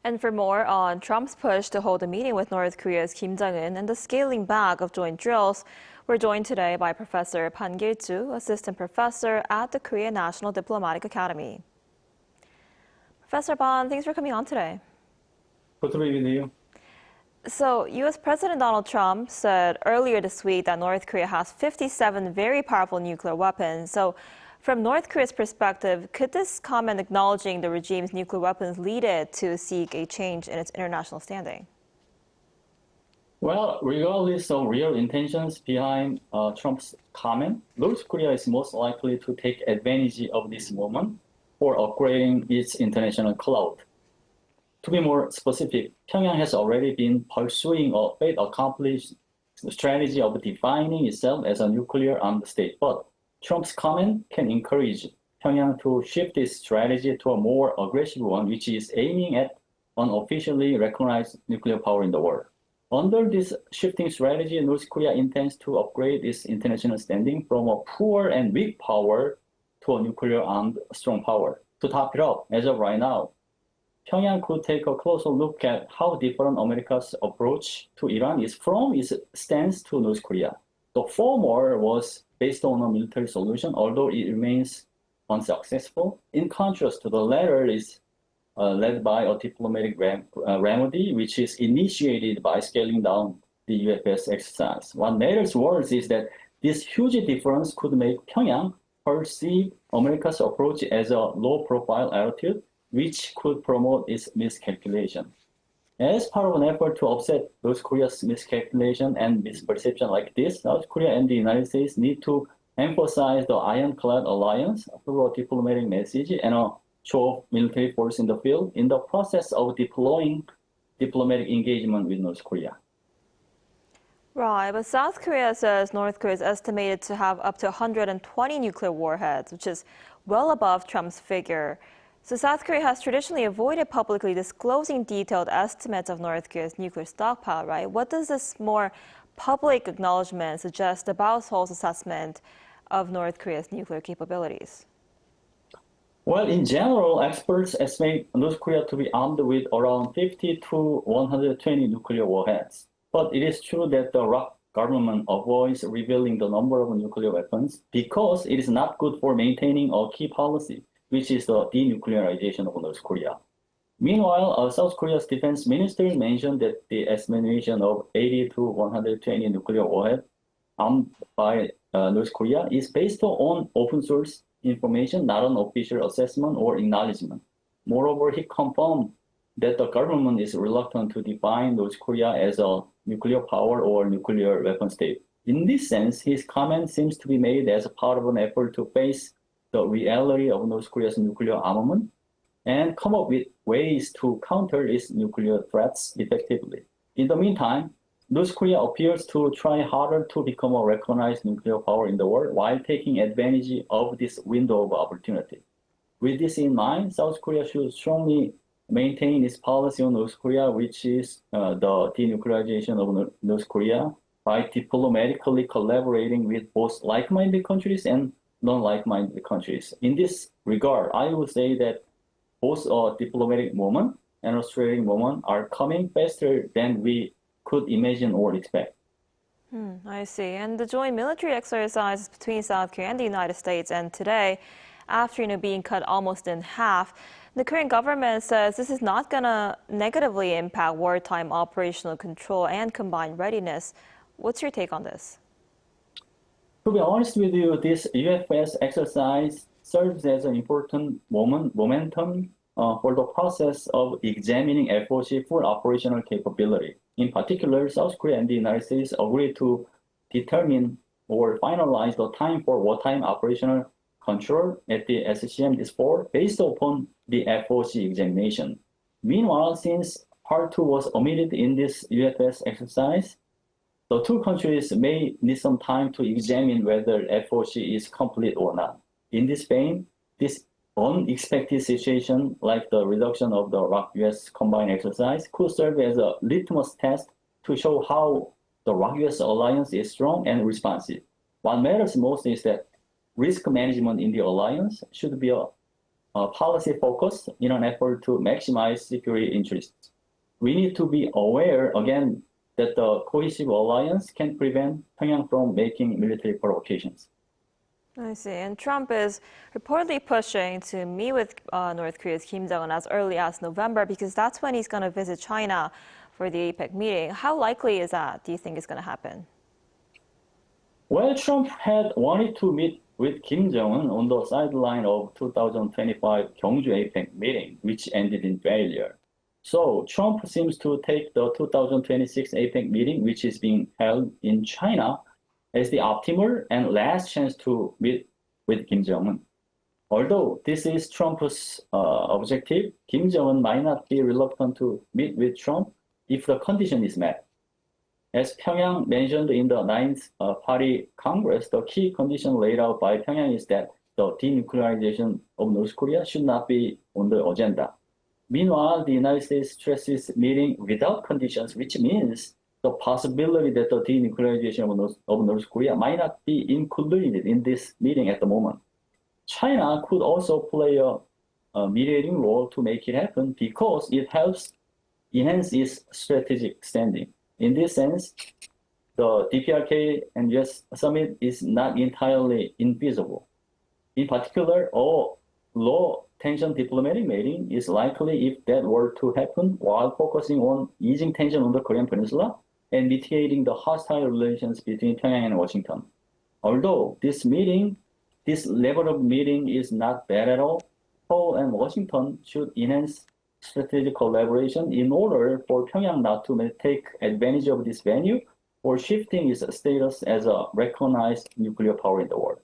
And for more on Trump's push to hold a meeting with North Korea's Kim Jong-un and the scaling back of joint drills, we're joined today by Professor Ban Kil-joo, assistant professor at the Korea National Diplomatic Academy. Professor Ban, thanks for coming on today. Good to be with you. So, U.S. President Donald Trump said earlier this week that North Korea has 57 very powerful nuclear weapons. So, from North Korea's perspective, could this comment acknowledging the regime's nuclear weapons lead it to seek a change in its international standing? Well, regardless of real intentions behind Trump's comment, North Korea is most likely to take advantage of this moment for upgrading its international clout. To be more specific, Pyongyang has already been pursuing a faith-accomplished strategy of defining itself as a nuclear-armed state. But Trump's comment can encourage Pyongyang to shift its strategy to a more aggressive one, which is aiming at unofficially recognized nuclear power in the world. Under this shifting strategy, North Korea intends to upgrade its international standing from a poor and weak power to a nuclear-armed strong power. To top it up, as of right now, Pyongyang could take a closer look at how different America's approach to Iran is from its stance to North Korea. The former was based on a military solution, although it remains unsuccessful. In contrast, the latter is led by a diplomatic remedy, which is initiated by scaling down the UFS exercise. What matters worse is that this huge difference could make Pyongyang perceive America's approach as a low-profile attitude, which could promote its miscalculation. As part of an effort to offset North Korea's miscalculation and misperception like this, South Korea and the United States need to emphasize the ironclad alliance through a diplomatic message and a show of military force in the field in the process of deploying diplomatic engagement with North Korea. Right, but South Korea says North Korea is estimated to have up to 120 nuclear warheads, which is well above Trump's figure. So South Korea has traditionally avoided publicly disclosing detailed estimates of North Korea's nuclear stockpile, right? What does this more public acknowledgement suggest about Seoul's assessment of North Korea's nuclear capabilities? Well, in general, experts estimate North Korea to be armed with around 50 to 120 nuclear warheads. But it is true that the ROK government avoids revealing the number of nuclear weapons because it is not good for maintaining a key policy, which is the denuclearization of North Korea. Meanwhile, South Korea's defense minister mentioned that the estimation of 80 to 120 nuclear warheads armed by North Korea is based on open source information, not an official assessment or acknowledgement. Moreover, he confirmed that the government is reluctant to define North Korea as a nuclear power or nuclear weapon state. In this sense, his comment seems to be made as a part of an effort to face the reality of North Korea's nuclear armament and come up with ways to counter its nuclear threats effectively. In the meantime, North Korea appears to try harder to become a recognized nuclear power in the world while taking advantage of this window of opportunity. With this in mind, South Korea should strongly maintain its policy on North Korea, which is the denuclearization of North Korea, by diplomatically collaborating with both like-minded countries and non-like-minded countries. In this regard, I would say that both a diplomatic moment and a strategic moment are coming faster than we could imagine or expect. I see. And the joint military exercises between South Korea and the United States, and today, after being cut almost in half, the Korean government says this is not going to negatively impact wartime operational control and combined readiness. What's your take on this? To be honest with you, this UFS exercise serves as an important momentum for the process of examining FOC full operational capability. In particular, South Korea and the United States agreed to determine or finalize the time for wartime operational control at the SCM this fall based upon the FOC examination. Meanwhile, since Part 2 was omitted in this UFS exercise, the two countries may need some time to examine whether FOC is complete or not. In this vein, this unexpected situation, like the reduction of the ROK-US combined exercise, could serve as a litmus test to show how the ROK-US alliance is strong and responsive. What matters most is that risk management in the alliance should be a policy focus in an effort to maximize security interests. We need to be aware, again, that the cohesive alliance can prevent Pyongyang from making military provocations. I see. And Trump is reportedly pushing to meet with North Korea's Kim Jong-un as early as November because that's when he's going to visit China for the APEC meeting. How likely is that, do you think, is going to happen? Well, Trump had wanted to meet with Kim Jong-un on the sideline of 2025 Gyeongju APEC meeting, which ended in failure. So Trump seems to take the 2026 APEC meeting, which is being held in China, as the optimal and last chance to meet with Kim Jong-un. Although this is Trump's objective, Kim Jong-un might not be reluctant to meet with Trump if the condition is met. As Pyongyang mentioned in the 9th Party Congress, the key condition laid out by Pyongyang is that the denuclearization of North Korea should not be on the agenda. Meanwhile, the United States stresses meeting without conditions, which means the possibility that the denuclearization of North Korea might not be included in this meeting at the moment. China could also play a mediating role to make it happen because it helps enhance its strategic standing. In this sense, the DPRK and US summit is not entirely invisible. In particular, a low-tension diplomatic meeting is likely if that were to happen while focusing on easing tension on the Korean Peninsula and mitigating the hostile relations between Pyongyang and Washington. Although this level of meeting is not bad at all, Seoul and Washington should enhance strategic collaboration in order for Pyongyang not to take advantage of this venue or shifting its status as a recognized nuclear power in the world.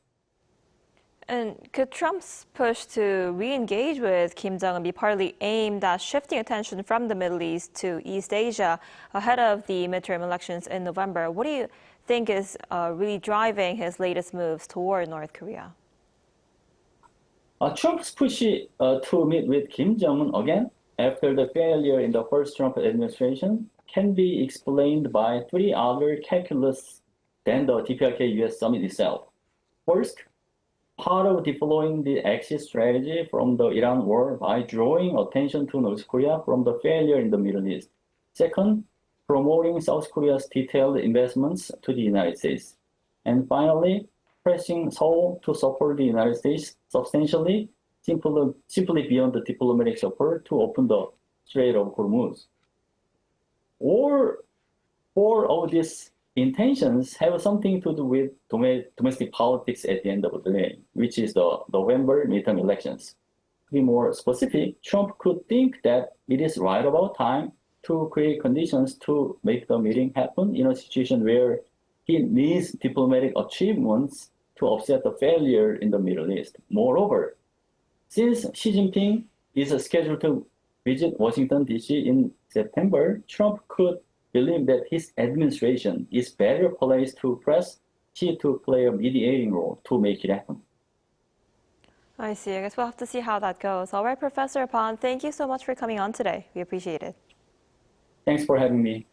And could Trump's push to re-engage with Kim Jong-un be partly aimed at shifting attention from the Middle East to East Asia ahead of the midterm elections in November? What do you think is really driving his latest moves toward North Korea? Trump's push to meet with Kim Jong-un again after the failure in the first Trump administration can be explained by three other calculus than the DPRK-US summit itself. First, part of deploying the exit strategy from the Iran war by drawing attention to North Korea from the failure in the Middle East. Second, promoting South Korea's detailed investments to the United States. And finally, pressing Seoul to support the United States substantially, simply beyond the diplomatic support to open the Strait of Hormuz. Or four of these intentions have something to do with domestic politics at the end of the day, which is the November midterm elections. To be more specific, Trump could think that it is right about time to create conditions to make the meeting happen in a situation where he needs diplomatic achievements to offset the failure in the Middle East. Moreover, since Xi Jinping is scheduled to visit Washington, D.C. in September, Trump could believe that his administration is better placed to press Xi to play a mediating role to make it happen. I see. I guess we'll have to see how that goes. All right, Professor Pan, thank you so much for coming on today. We appreciate it. Thanks for having me.